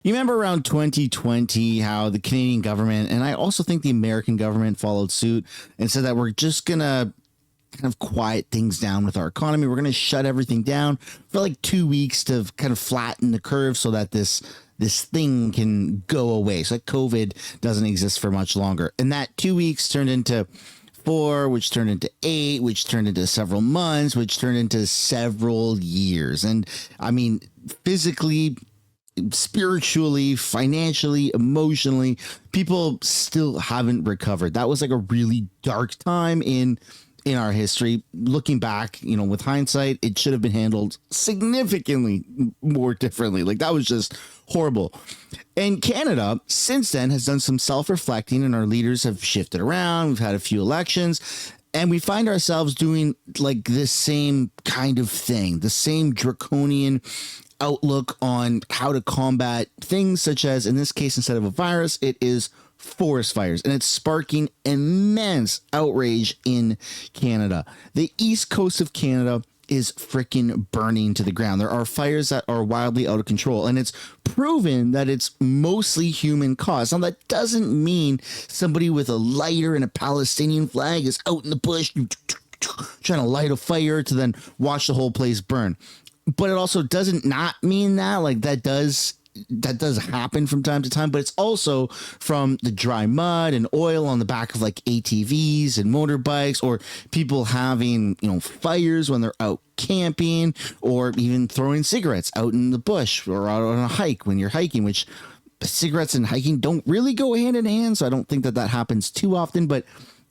You remember around 2020 how the Canadian government, and I also think the American government, followed suit and said that we're just going to kind of quiet things down with our economy. We're going to shut everything down for like 2 weeks to kind of flatten the curve so that this thing can go away. So that COVID doesn't exist for much longer. And that 2 weeks turned into 4, which turned into 8, which turned into several months, which turned into several years. And I mean, physically, spiritually, financially, emotionally, people still haven't recovered. That was like a really dark time in our history. Looking back, with hindsight, it should have been handled significantly more differently. Like, that was just horrible. And Canada since then has done some self-reflecting, and our leaders have shifted around. We've had a few elections, and we find ourselves doing like this same kind of thing, the same draconian outlook on how to combat things such as, in this case, instead of a virus, it is forest fires, and it's sparking immense outrage in Canada. The east coast of Canada is freaking burning to the ground. There are fires that are wildly out of control, and it's proven that it's mostly human caused. Now, that doesn't mean somebody with a lighter and a Palestinian flag is out in the bush trying to light a fire to then watch the whole place burn. But it also doesn't not mean that, like, that does happen from time to time, but it's also from the dry mud and oil on the back of like ATVs and motorbikes, or people having, fires when they're out camping, or even throwing cigarettes out in the bush or out on a hike when you're hiking, which cigarettes and hiking don't really go hand in hand. So I don't think that happens too often, but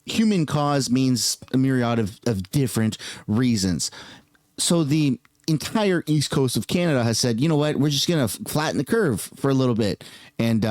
human cause means a myriad of different reasons. So the entire east coast of Canada has said, you know what, we're just going to flatten the curve for a little bit. And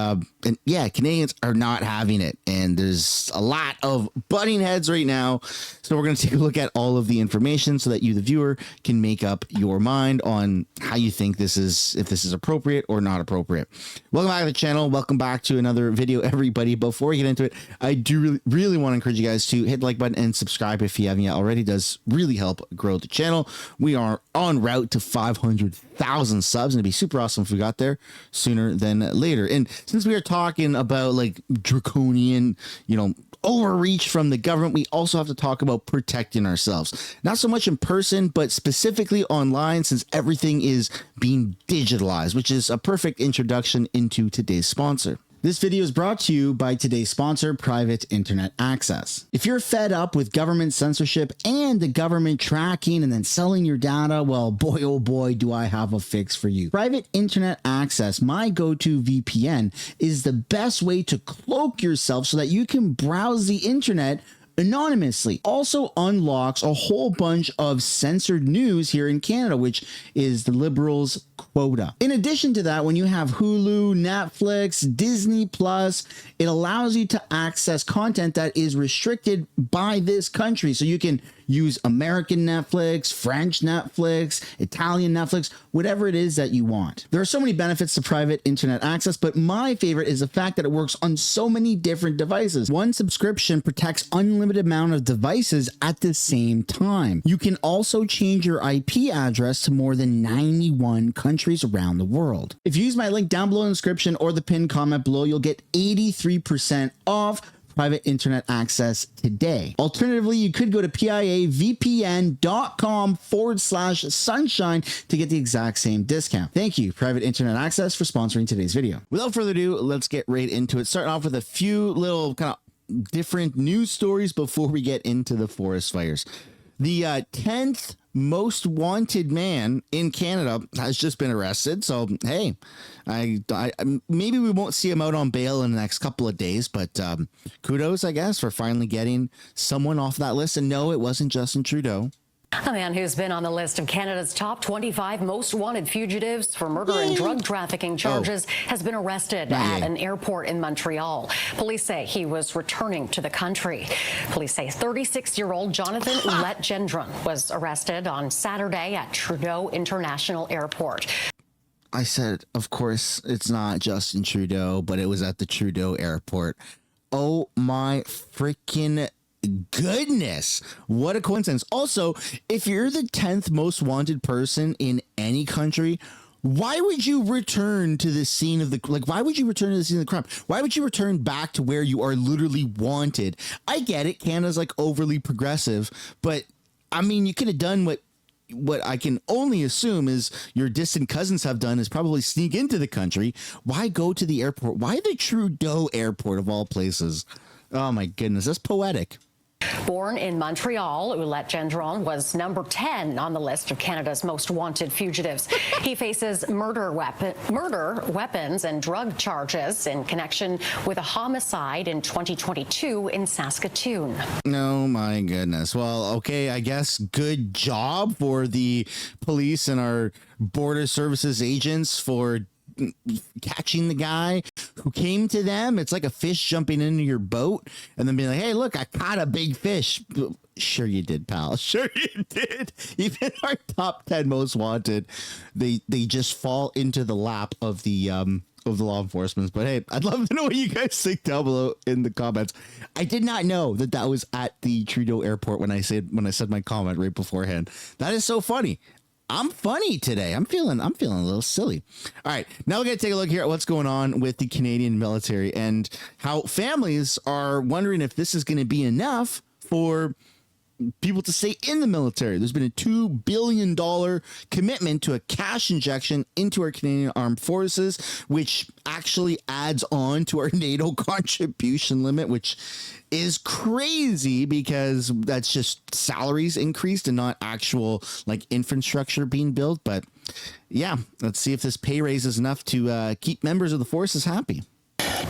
yeah, Canadians are not having it. And there's a lot of butting heads right now. So we're going to take a look at all of the information so that you, the viewer, can make up your mind on how you think this is, if this is appropriate or not appropriate. Welcome back to the channel. Welcome back to another video, everybody. Before we get into it, I do really want to encourage you guys to hit the like button and subscribe if you haven't yet already. It does really help grow the channel. We are on route to 500,000 subs, and it'd be super awesome if we got there sooner than later. And since we are talking about like draconian, overreach from the government, we also have to talk about protecting ourselves, not so much in person, but specifically online, since everything is being digitalized, which is a perfect introduction into today's sponsor. This video is brought to you by today's sponsor, Private Internet Access. If you're fed up with government censorship and the government tracking and then selling your data, well, boy, oh boy, do I have a fix for you. Private Internet Access, my go-to VPN, is the best way to cloak yourself so that you can browse the internet anonymously. Also unlocks a whole bunch of censored news here in Canada, which is the Liberals' quota. In addition to that, when you have Hulu, Netflix, Disney Plus, it allows you to access content that is restricted by this country. So you can use American Netflix, French Netflix, Italian Netflix, whatever it is that you want. There are so many benefits to Private Internet Access, but my favorite is the fact that it works on so many different devices. One subscription protects unlimited amount of devices at the same time. You can also change your IP address to more than 91 countries around the world. If you use my link down below in the description or the pinned comment below, you'll get 83% off Private Internet Access today. Alternatively, you could go to piavpn.com/sunshine to get the exact same discount. Thank you, Private Internet Access, for sponsoring today's video. Without further ado, let's get right into it. Starting off with a few little kind of different news stories before we get into the forest fires. The 10th most wanted man in Canada has just been arrested. So, hey, I maybe we won't see him out on bail in the next couple of days, but kudos, I guess, for finally getting someone off that list. And no, it wasn't Justin Trudeau. A man who's been on the list of Canada's top 25 most wanted fugitives for murder and drug trafficking charges has been arrested at an airport in Montreal. Police say he was returning to the country. Police say 36-year-old Jonathan Gendron was arrested on Saturday at Trudeau International Airport. I said, of course, it's not Justin Trudeau, but it was at the Trudeau Airport. Oh my freaking goodness, what a coincidence. Also, if you're the 10th most wanted person in any country, why would you return to the scene of the, like, why would you return to the scene of the crime? Why would you return back to where you are literally wanted? I get it. Canada's like overly progressive, but I mean, you could have done what I can only assume is your distant cousins have done, is probably sneak into the country. Why go to the airport? Why the Trudeau airport of all places? Oh my goodness. That's poetic. Born in Montreal, Gendron was number 10 on the list of Canada's most wanted fugitives. He faces murder, weapons, and drug charges in connection with a homicide in 2022 in Saskatoon. Oh my goodness. Well, okay, I guess good job for the police and our border services agents for catching the guy who came to them. It's like a fish jumping into your boat and then being like, hey, look, I caught a big fish. Sure you did, pal. Sure you did. Even our top 10 most wanted, they just fall into the lap of the law enforcement. But hey, I'd love to know what you guys think down below in the comments. I did not know that was at the Trudeau airport when I said my comment right beforehand. That is so funny. I'm funny today. I'm feeling a little silly. All right, now we're going to take a look here at what's going on with the Canadian military and how families are wondering if this is going to be enough for people to stay in the military. There's been a $2 billion commitment to a cash injection into our Canadian Armed Forces, which actually adds on to our NATO contribution limit, which is crazy because that's just salaries increased and not actual like infrastructure being built. But yeah, let's see if this pay raise is enough to keep members of the forces happy.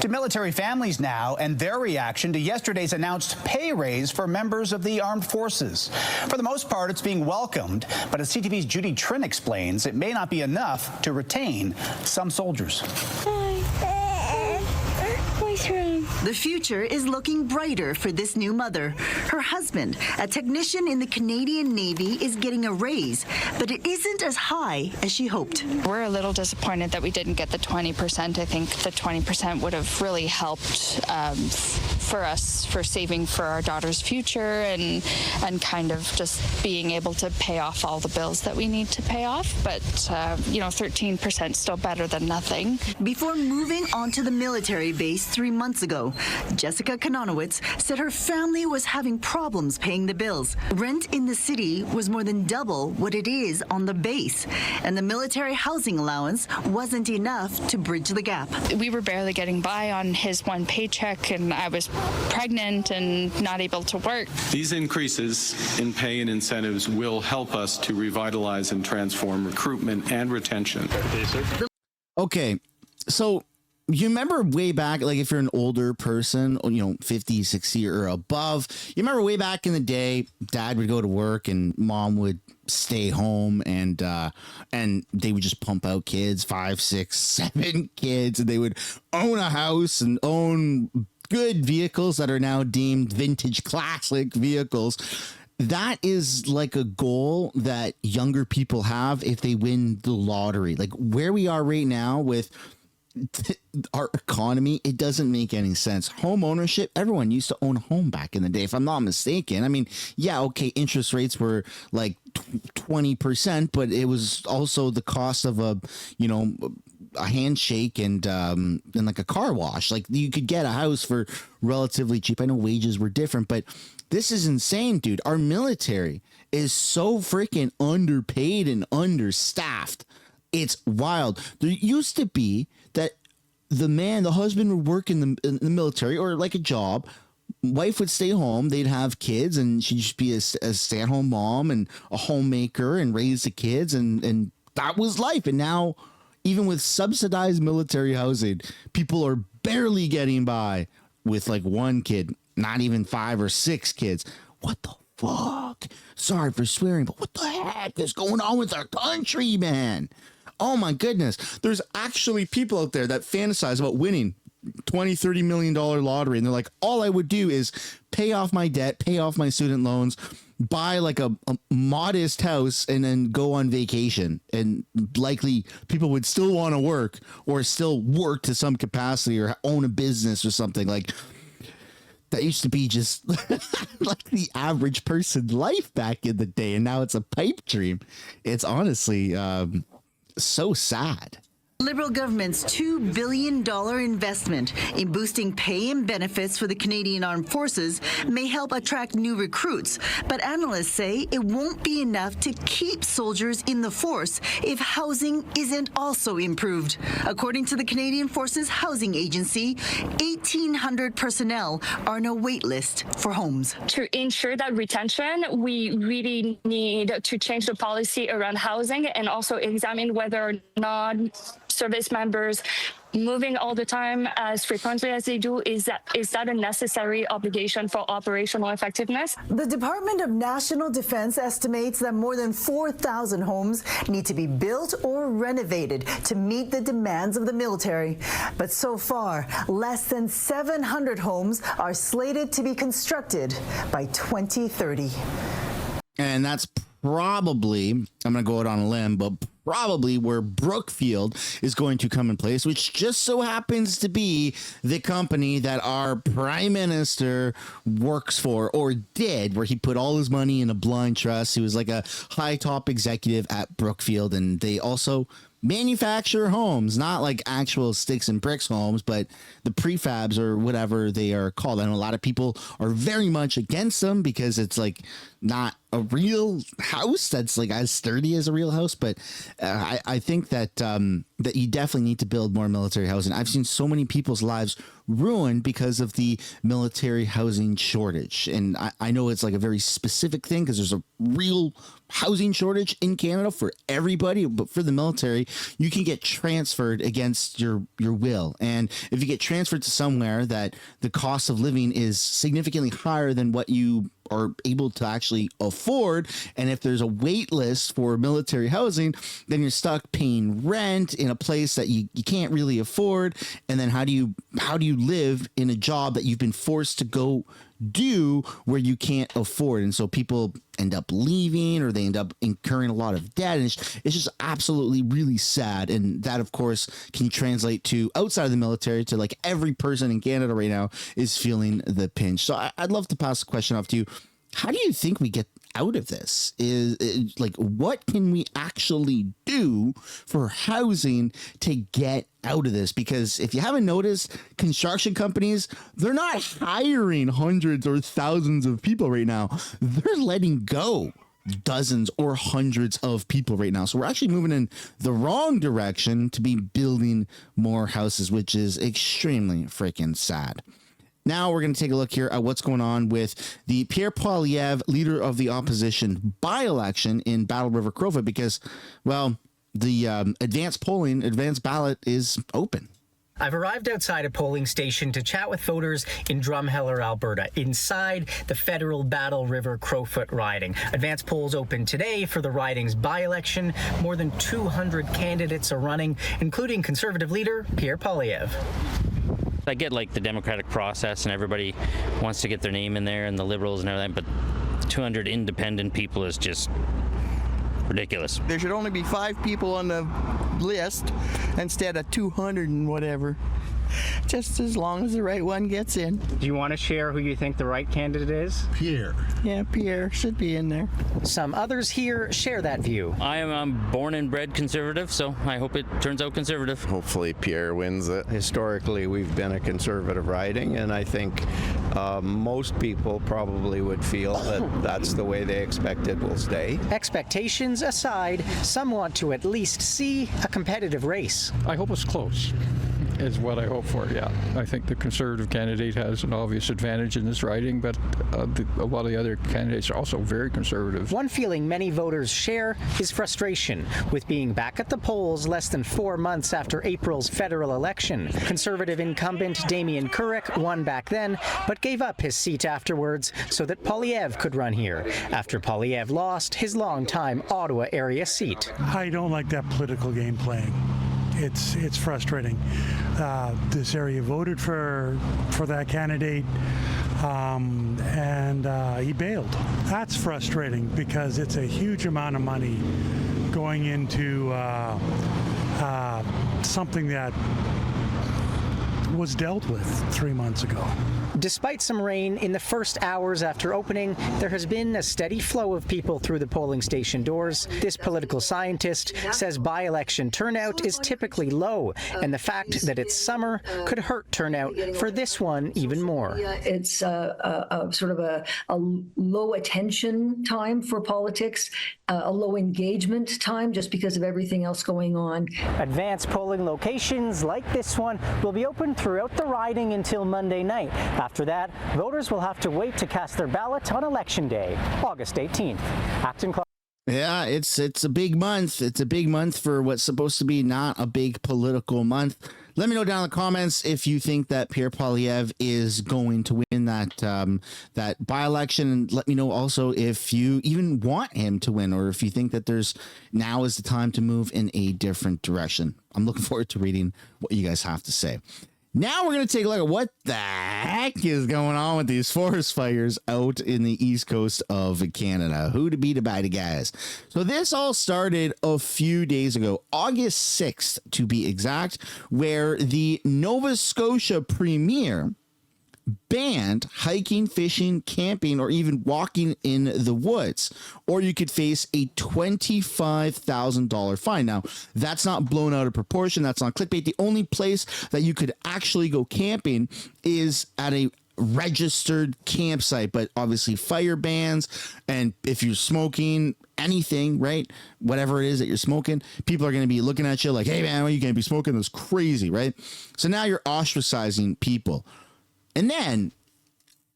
To military families now and their reaction to yesterday's announced pay raise for members of the armed forces. For the most part, it's being welcomed, but as CTV's Judy Trin explains, it may not be enough to retain some soldiers. The future is looking brighter for this new mother. Her husband, a technician in the Canadian Navy, is getting a raise, but it isn't as high as she hoped. We're a little disappointed that we didn't get the 20%. I think the 20% would have really helped for us for saving for our daughter's future and kind of just being able to pay off all the bills that we need to pay off. But, 13% still better than nothing. Before moving on to the military base 3 months ago, Jessica Kanonowitz said her family was having problems paying the bills. Rent in the city was more than double what it is on the base, and the military housing allowance wasn't enough to bridge the gap. We were barely getting by on his one paycheck, and I was pregnant and not able to work. These increases in pay and incentives will help us to revitalize and transform recruitment and retention. Okay, so you remember way back, like if you're an older person, 50, 60 or above, you remember way back in the day, dad would go to work and mom would stay home and they would just pump out kids, 5, 6, 7 kids, and they would own a house and own good vehicles that are now deemed vintage classic vehicles. That is like a goal that younger people have if they win the lottery. Like where we are right now with our economy, it doesn't make any sense. Home ownership, everyone used to own a home back in the day, if I'm not mistaken. I mean, yeah, okay, interest rates were like 20%, but it was also the cost of a handshake and like a car wash. Like you could get a house for relatively cheap. I know wages were different, but this is insane, dude. Our military is so freaking underpaid and understaffed. It's wild. There used to be that the husband would work in the military or like a job. Wife would stay home. They'd have kids and she'd just be a stay-at-home mom and a homemaker and raise the kids. And that was life. And now, even with subsidized military housing, people are barely getting by with like one kid, not even 5 or 6 kids. What the fuck? Sorry for swearing, but what the heck is going on with our country, man? Oh my goodness. There's actually people out there that fantasize about winning $20-30 million lottery. And they're like, all I would do is pay off my debt, pay off my student loans, buy like a modest house and then go on vacation. And likely people would still want to work or still work to some capacity or own a business or something. Like that used to be just like the average person's life back in the day. And now it's a pipe dream. It's honestly, so sad. Liberal government's $2 billion investment in boosting pay and benefits for the Canadian Armed Forces may help attract new recruits, but analysts say it won't be enough to keep soldiers in the force if housing isn't also improved. According to the Canadian Forces Housing Agency, 1,800 personnel are on a wait list for homes. To ensure that retention, we really need to change the policy around housing and also examine whether or not service members moving all the time as frequently as they do, is that a necessary obligation for operational effectiveness? The Department of National Defense estimates that more than 4,000 homes need to be built or renovated to meet the demands of the military. But so far, less than 700 homes are slated to be constructed by 2030. And that's probably, I'm going to go out on a limb, but probably where Brookfield is going to come in place, which just so happens to be the company that our prime minister works for, or did, where he put all his money in a blind trust. He was like a high top executive at Brookfield, and they also manufacture homes, not like actual sticks and bricks homes, but the prefabs or whatever they are called. I know a lot of people are very much against them because it's like not a real house that's like as sturdy as a real house. But I think that that you definitely need to build more military housing. I've seen so many people's lives ruined because of the military housing shortage. And I know it's like a very specific thing because there's a real housing shortage in Canada for everybody, but for the military, you can get transferred against your will. And if you get transferred to somewhere that the cost of living is significantly higher than what you are able to actually afford, and if there's a wait list for military housing, then you're stuck paying rent in a place that you can't really afford. And then how do you live in a job that you've been forced to go do where you can't afford? And so people end up leaving, or they end up incurring a lot of debt, and it's just absolutely really sad. And that, of course, can translate to outside of the military, to like every person in Canada right now is feeling the pinch. So I'd love to pass the question off to you. How do you think we get out of this? Is like, what can we actually do for housing to get out of this? Because if you haven't noticed, construction companies, they're not hiring hundreds or thousands of people right now. They're letting go dozens or hundreds of people right now. So we're actually moving in the wrong direction to be building more houses, which is extremely freaking sad. Now we're going to take a look here at what's going on with the Pierre Poilievre, leader of the opposition, by-election in Battle River Crowfoot, because, well, the advanced ballot is open. I've arrived outside a polling station to chat with voters in Drumheller, Alberta, inside the federal Battle River Crowfoot riding. Advance polls open today for the riding's by-election. More than 200 candidates are running, including Conservative leader Pierre Poilievre. I get like the democratic process and everybody wants to get their name in there and the Liberals and everything, but 200 independent people is just ridiculous. There should only be 5 people on the list instead of 200 and whatever. Just as long as the right one gets in. Do you want to share who you think the right candidate is? Pierre. Yeah, Pierre should be in there. Some others here share that view. I'm born and bred conservative, so I hope it turns out conservative. Hopefully Pierre wins it. Historically, we've been a conservative riding, and I think most people probably would feel that that's the way they expect it will stay. Expectations aside, some want to at least see a competitive race. I hope it's close. Is what I hope for, yeah. I think the Conservative candidate has an obvious advantage in this riding, but a lot of the other candidates are also very Conservative. One feeling many voters share is frustration with being back at the polls less than 4 months after April's federal election. Conservative incumbent Damien Couric won back then, but gave up his seat afterwards so that Poilievre could run here, after Poilievre lost his longtime Ottawa area seat. I don't like that political game playing. It's frustrating. This area voted for that candidate, and he bailed. That's frustrating because it's a huge amount of money going into something that was dealt with 3 months ago. Despite some rain in the first hours after opening, there has been a steady flow of people through the polling station doors. This political scientist says by-election turnout is typically low, and the fact that it's summer could hurt turnout for this one even more. It's sort of a low attention time for politics, a low engagement time just because of everything else going on. Advanced polling locations like this one will be open throughout the riding until Monday night. After that, voters will have to wait to cast their ballot on Election Day, August 18th. Acton Clark. Yeah, it's a big month. It's a big month for what's supposed to be not a big political month. Let me know down in the comments if you think that Pierre Poilievre is going to win that by-election, and let me know also if you even want him to win, or if you think that now is the time to move in a different direction. I'm looking forward to reading what you guys have to say. Now we're going to take a look at what the heck is going on with these forest fires out in the east coast of Canada. Who to be the bad guys. So this all started a few days ago, August 6th to be exact, where the Nova Scotia Premier banned hiking, fishing, camping, or even walking in the woods, or you could face a $25,000 fine. Now, that's not blown out of proportion. That's not clickbait. The only place that you could actually go camping is at a registered campsite, but obviously fire bans, and if you're smoking anything, right, whatever it is that you're smoking, people are going to be looking at you like, hey man, well, you can't be smoking this crazy, right? So now you're ostracizing people. And then,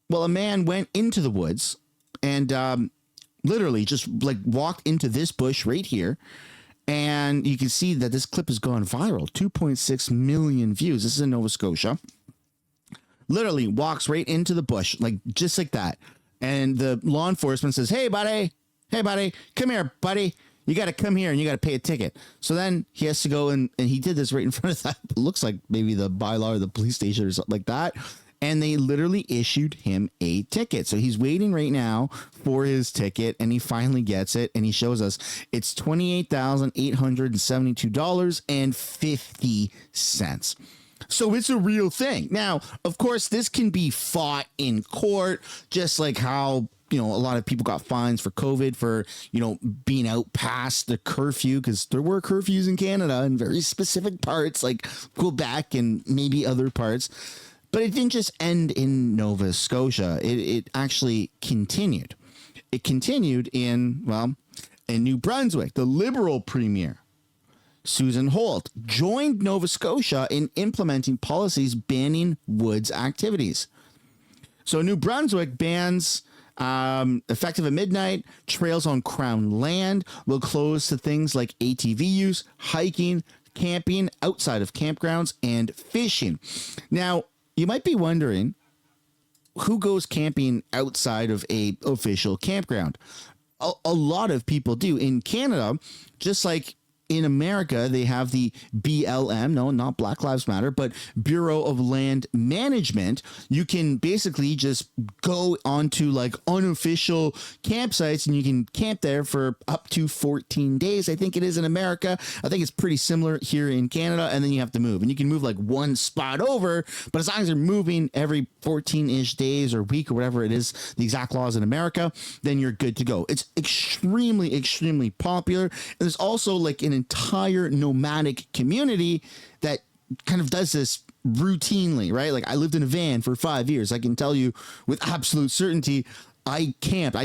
well, a man went into the woods and literally just like walked into this bush right here. And you can see that this clip has gone viral, 2.6 million views. This is in Nova Scotia. Literally walks right into the bush, like just like that. And the law enforcement says, hey, buddy, come here, buddy. You got to come here and you got to pay a ticket. So then he has to go and he did this right in front of that. It looks like maybe the bylaw or the police station or something like that. And they literally issued him a ticket. So he's waiting right now for his ticket, and he finally gets it. And he shows us it's $28,872.50. So it's a real thing. Now, of course, this can be fought in court, just like how, a lot of people got fines for COVID for, being out past the curfew, because there were curfews in Canada in very specific parts like Quebec and maybe other parts. But it didn't just end in Nova Scotia. It actually continued. It continued in New Brunswick. The Liberal Premier, Susan Holt, joined Nova Scotia in implementing policies banning woods activities. So New Brunswick bans, effective at midnight, trails on Crown land will close to things like ATV use, hiking, camping outside of campgrounds, and fishing. Now, you might be wondering, who goes camping outside of a official campground? A lot of people do. In Canada, just like in America, they have the BLM, no, not Black Lives Matter, but Bureau of Land Management. You can basically just go onto like unofficial campsites and you can camp there for up to 14 days. I think it is in America. I think it's pretty similar here in Canada. And then you have to move, and you can move like one spot over, but as long as you're moving every 14-ish days or week or whatever it is, the exact laws in America, then you're good to go. It's extremely, extremely popular. And there's also like an entire nomadic community that kind of does this routinely, right? Like I lived in a van for 5 years. I can tell you with absolute certainty, I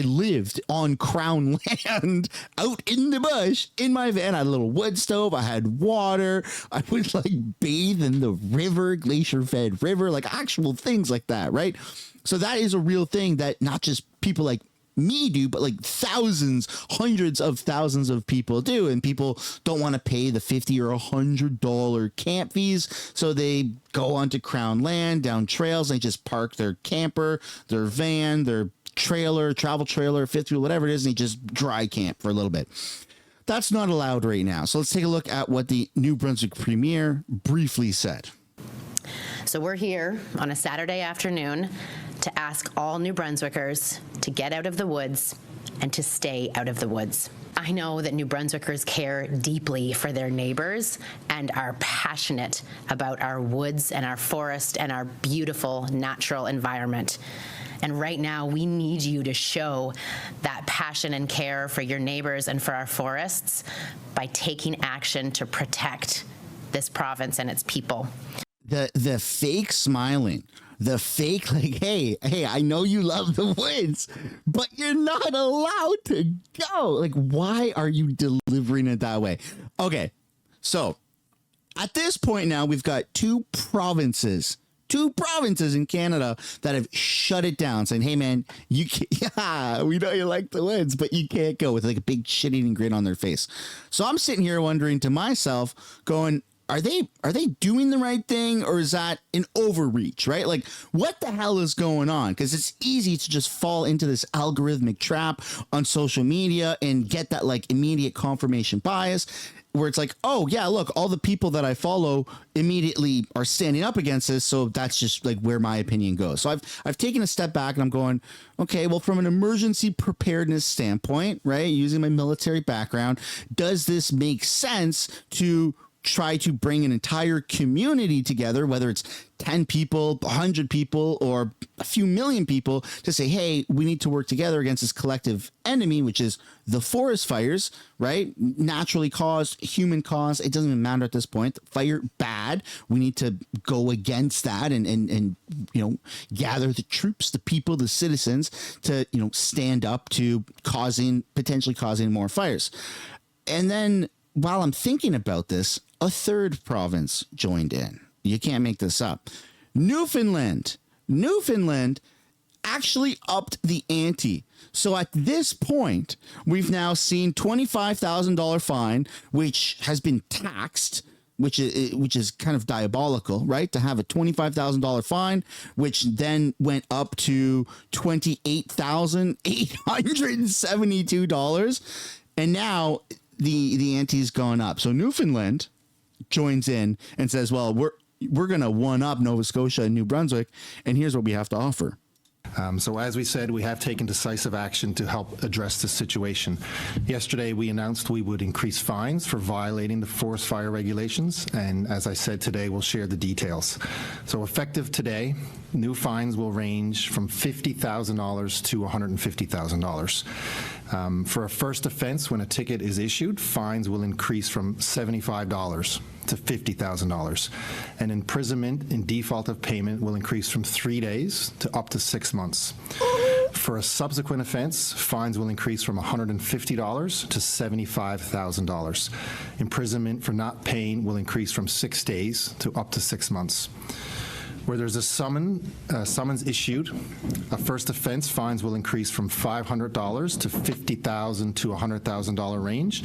lived on Crown land out in the bush in my van. I had a little wood stove. I had water. I would like bathe in the river, glacier fed river, like actual things like that, right? So that is a real thing that not just people like me do, but like thousands, hundreds of thousands of people do. And people don't want to pay the $50 or $100 camp fees, so they go onto Crown land, down trails. They just park their camper, their van, their trailer, travel trailer, fifth wheel, whatever it is, and they just dry camp for a little bit. That's not allowed right now. So let's take a look at what the New Brunswick Premier briefly said. So we're here on a Saturday afternoon to ask all New Brunswickers to get out of the woods and to stay out of the woods. I know that New Brunswickers care deeply for their neighbors and are passionate about our woods and our forest and our beautiful natural environment. And right now, we need you to show that passion and care for your neighbors and for our forests by taking action to protect this province and its people. The fake smiling, the fake like, hey, I know you love the woods, but you're not allowed to go. Like, why are you delivering it that way? Okay, so at this point now, we've got two provinces in Canada that have shut it down, saying, hey man, you can't, yeah, we know you like the woods, but you can't go, with like a big shit-eating grin on their face. So I'm sitting here wondering to myself, going, are they doing the right thing, or is that an overreach, right? Like, what the hell is going on? Because it's easy to just fall into this algorithmic trap on social media and get that like immediate confirmation bias, where it's like, oh yeah, look, all the people that I follow immediately are standing up against this, so that's just like where my opinion goes. So I've taken a step back and I'm going, okay, well, from an emergency preparedness standpoint, right, using my military background, does this make sense to try to bring an entire community together, whether it's 10 people, 100 people, or a few million people, to say, hey, we need to work together against this collective enemy, which is the forest fires, right? Naturally caused, human caused. It doesn't even matter at this point. Fire, bad. We need to go against that and you know, gather the troops, the people, the citizens to, you know, stand up to potentially causing more fires. And then while I'm thinking about this, a third province joined in. You can't make this up. Newfoundland actually upped the ante. So at this point, we've now seen $25,000 fine, which has been taxed, which is kind of diabolical, right? To have a $25,000 fine, which then went up to $28,872. And now the ante's gone up. So Newfoundland joins in and says, well, we're going to one up Nova Scotia and New Brunswick, and here's what we have to offer. So as we said, we have taken decisive action to help address this situation. Yesterday, we announced we would increase fines for violating the forest fire regulations, and as I said today, we'll share the details. So effective today, new fines will range from $50,000 to $150,000. For a first offense, when a ticket is issued, fines will increase from $75 to $50,000. And imprisonment in default of payment will increase from 3 days to up to 6 months. For a subsequent offense, fines will increase from $150 to $75,000. Imprisonment for not paying will increase from 6 days to up to 6 months. Where there's a summons issued, a first offense, fines will increase from $500 to $50,000 to $100,000 range,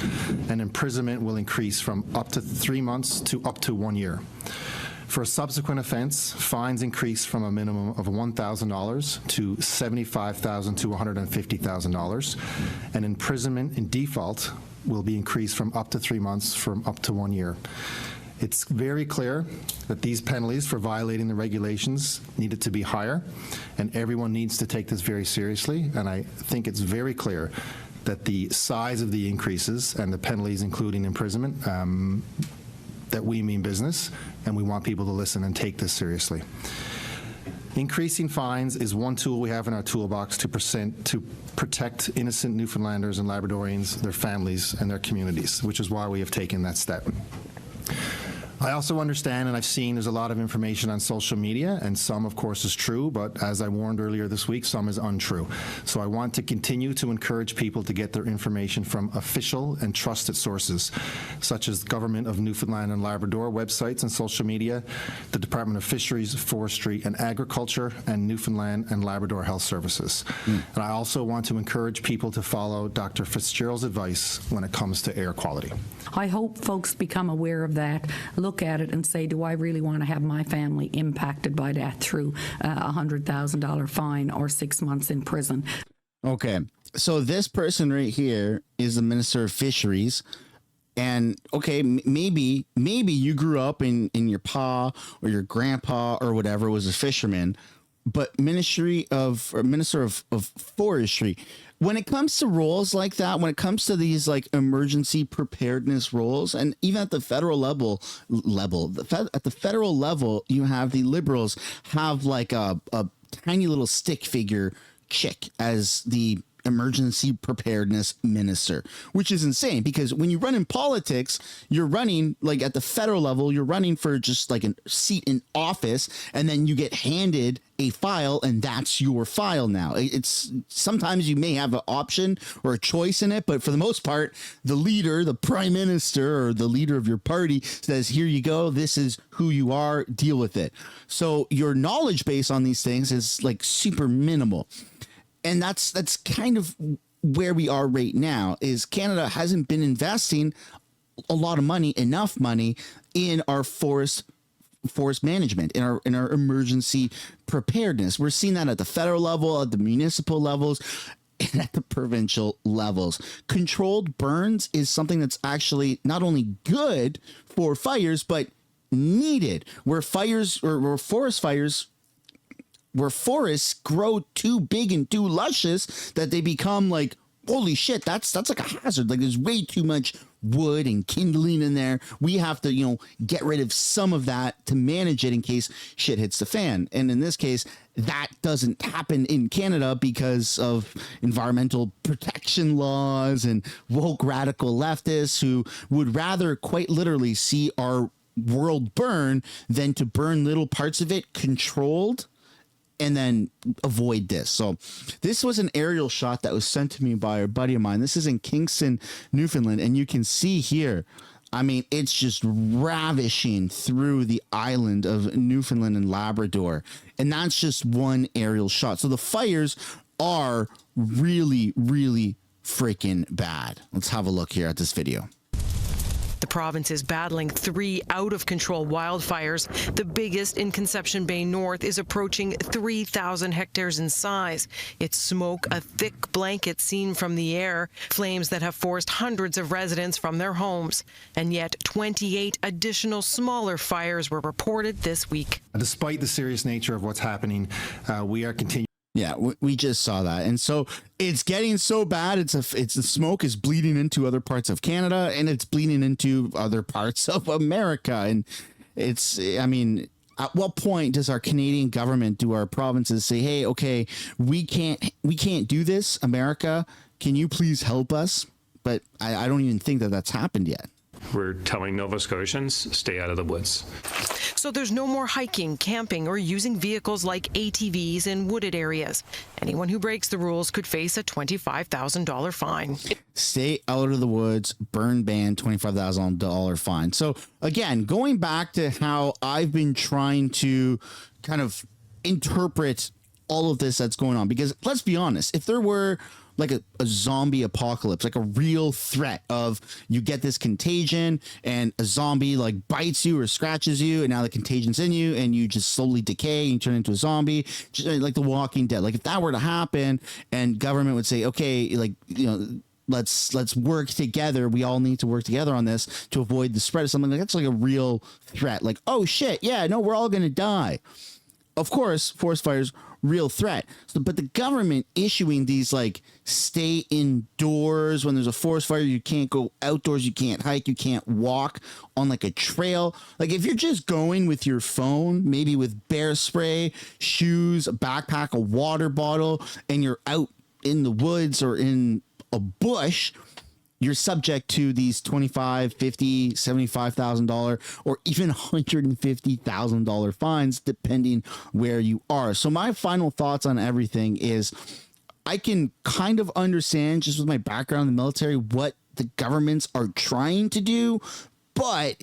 and imprisonment will increase from up to 3 months to up to 1 year. For a subsequent offense, fines increase from a minimum of $1,000 to $75,000 to $150,000, and imprisonment in default will be increased from up to 3 months from up to 1 year. It's very clear that these penalties for violating the regulations needed to be higher, and everyone needs to take this very seriously. And I think it's very clear that the size of the increases and the penalties, including imprisonment, that we mean business, and we want people to listen and take this seriously. Increasing fines is one tool we have in our toolbox to protect innocent Newfoundlanders and Labradorians, their families, and their communities, which is why we have taken that step. I also understand, and I've seen there's a lot of information on social media, and some, of course, is true, but as I warned earlier this week, some is untrue. So I want to continue to encourage people to get their information from official and trusted sources, such as Government of Newfoundland and Labrador websites and social media, the Department of Fisheries, Forestry, and Agriculture, and Newfoundland and Labrador Health Services. And I also want to encourage people to follow Dr. Fitzgerald's advice when it comes to air quality. I hope folks become aware of that, look at it and say, do I really want to have my family impacted by that through a $100,000 fine or 6 months in prison? Okay, so this person right here is the Minister of Fisheries. And okay, maybe you grew up in your pa or your grandpa or whatever was a fisherman, but Minister of Forestry, when it comes to roles like that, when it comes to these like emergency preparedness roles, and even at the federal level, at the federal level, you have the Liberals have like a tiny little stick figure chick as the emergency preparedness minister, which is insane because when you run in politics, you're running like at the federal level, you're running for just like a seat in office, and then you get handed a file and that's your file now. It's sometimes you may have an option or a choice in it, but for the most part, the leader, the prime minister or the leader of your party says, here you go, this is who you are, deal with it. So your knowledge base on these things is like super minimal. And that's kind of where we are right now is Canada hasn't been investing a lot of money, enough money in our forest management, in our emergency preparedness. We're seeing that at the federal level, at the municipal levels, and at the provincial levels. Controlled burns is something that's actually not only good for fires, but needed. Where forests grow too big and too luscious that they become like, holy shit, that's like a hazard. Like there's way too much wood and kindling in there. We have to, get rid of some of that to manage it in case shit hits the fan. And in this case, that doesn't happen in Canada because of environmental protection laws and woke radical leftists who would rather quite literally see our world burn than to burn little parts of it controlled and then avoid this. So this was an aerial shot that was sent to me by a buddy of mine. This is in Kingston, Newfoundland. And you can see here, I mean, it's just ravishing through the island of Newfoundland and Labrador. And that's just one aerial shot. So the fires are really, really freaking bad. Let's have a look here at this video. The province is battling 3 out-of-control wildfires. The biggest in Conception Bay North is approaching 3,000 hectares in size. Its smoke, a thick blanket seen from the air, flames that have forced hundreds of residents from their homes. And yet 28 additional smaller fires were reported this week. Despite the serious nature of what's happening, we are continuing. Yeah, we just saw that. And so it's getting so bad. It's the smoke is bleeding into other parts of Canada and it's bleeding into other parts of America. And I mean, at what point does our Canadian government, do our provinces say, hey, okay, we can't do this, America, can you please help us? But I don't even think that that's happened yet. We're telling Nova Scotians, stay out of the woods. So there's no more hiking, camping, or using vehicles like ATVs in wooded areas. Anyone who breaks the rules could face a $25,000 fine. Stay out of the woods, burn ban, $25,000 fine. So again, going back to how I've been trying to kind of interpret all of this that's going on, because let's be honest, if there were like a zombie apocalypse, like a real threat of you get this contagion and a zombie like bites you or scratches you and now the contagion's in you and you just slowly decay and you turn into a zombie, just like The Walking Dead. Like if that were to happen and government would say, okay, like, let's work together. We all need to work together on this to avoid the spread of something like that's like a real threat. Like, oh shit, yeah, no, we're all going to die. Of course, forest fires, real threat. So, but the government issuing these like stay indoors when there's a forest fire, you can't go outdoors, you can't hike, you can't walk on like a trail. Like if you're just going with your phone, maybe with bear spray, shoes, a backpack, a water bottle, and you're out in the woods or in a bush, you're subject to these $25,000, $50,000, $75,000 or even $150,000 fines, depending where you are. So my final thoughts on everything is I can kind of understand, just with my background in the military, what the governments are trying to do, but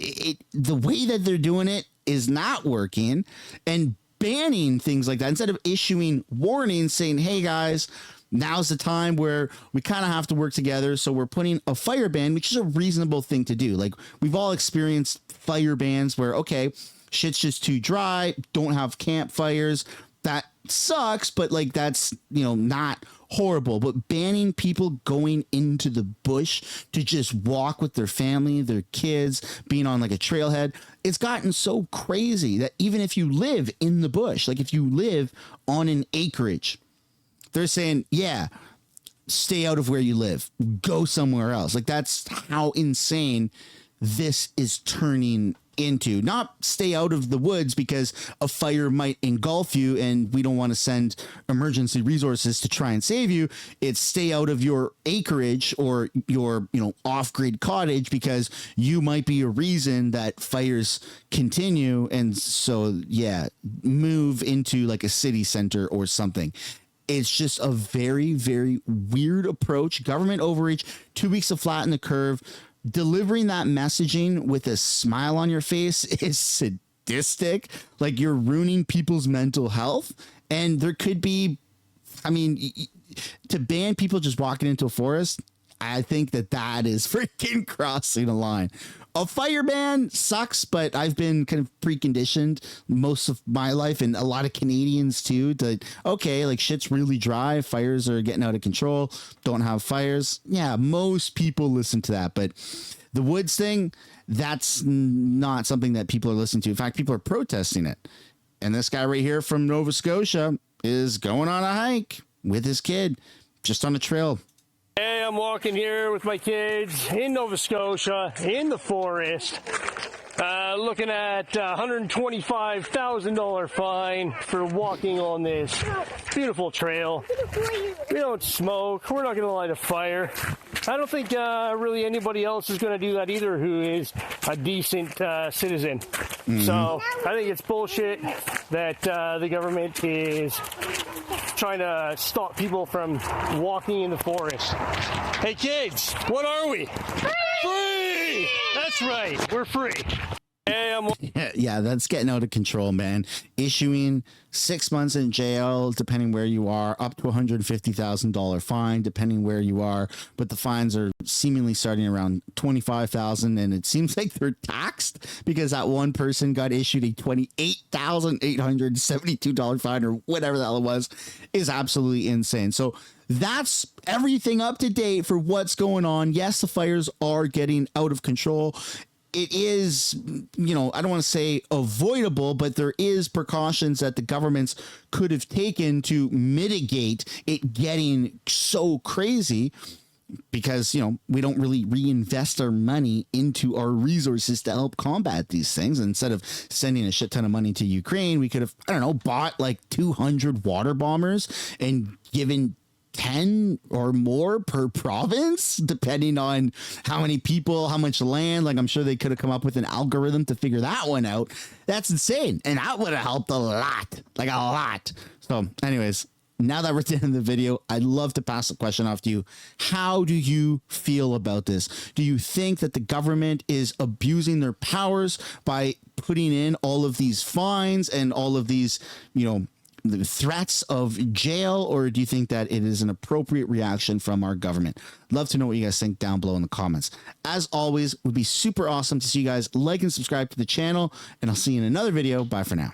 the way that they're doing it is not working. And banning things like that, instead of issuing warnings saying, hey guys, now's the time where we kind of have to work together. So we're putting a fire ban, which is a reasonable thing to do. Like we've all experienced fire bans where, okay, shit's just too dry, don't have campfires. That sucks, but like that's, not horrible. But banning people going into the bush to just walk with their family, their kids, being on like a trailhead, it's gotten so crazy that even if you live in the bush, like if you live on an acreage, they're saying, yeah, stay out of where you live, go somewhere else. Like, that's how insane this is turning into. Not stay out of the woods because a fire might engulf you and we don't want to send emergency resources to try and save you. It's stay out of your acreage or your, off-grid cottage because you might be a reason that fires continue. And so, yeah, move into like a city center or something. It's just a very, very weird approach. Government overreach, 2 weeks to flatten the curve. Delivering that messaging with a smile on your face is sadistic. Like, you're ruining people's mental health. And there could be, to ban people just walking into a forest, I think that is freaking crossing a line. A fire ban sucks, but I've been kind of preconditioned most of my life, and a lot of Canadians too, that, okay, like, shit's really dry, fires are getting out of control, don't have fires. Yeah, most people listen to that, but the woods thing, that's not something that people are listening to. In fact, people are protesting it. And this guy right here from Nova Scotia is going on a hike with his kid, just on a trail. Hey, I'm walking here with my kids in Nova Scotia, in the forest, looking at $125,000 fine for walking on this beautiful trail. We don't smoke. We're not going to light a fire. I don't think really anybody else is going to do that either who is a decent citizen. Mm-hmm. So I think it's bullshit that the government is trying to stop people from walking in the forest. Hey kids, what are we? Free! That's right, we're free. Hey, yeah, that's getting out of control, man. Issuing 6 months in jail, depending where you are, up to $150,000 fine, depending where you are. But the fines are seemingly starting around $25,000, and it seems like they're taxed because that one person got issued a $28,872 fine or whatever the hell it was. Is absolutely insane. So that's everything up to date for what's going on. Yes, the fires are getting out of control. It is, I don't want to say avoidable, but there is precautions that the governments could have taken to mitigate it getting so crazy because, we don't really reinvest our money into our resources to help combat these things. Instead of sending a shit ton of money to Ukraine, we could have, bought like 200 water bombers and given 10 or more per province, depending on how many people, how much land. Like, I'm sure they could have come up with an algorithm to figure that one out. That's insane. And that would have helped a lot, like a lot. So anyways, now that we're done in the video, I'd love to pass the question off to you. How do you feel about this? Do you think that the government is abusing their powers by putting in all of these fines and all of these, the threats of jail, or do you think that it is an appropriate reaction from our government? Love to know what you guys think down below in the comments. As always, it would be super awesome to see you guys like and subscribe to the channel, and I'll see you in another video. Bye for now.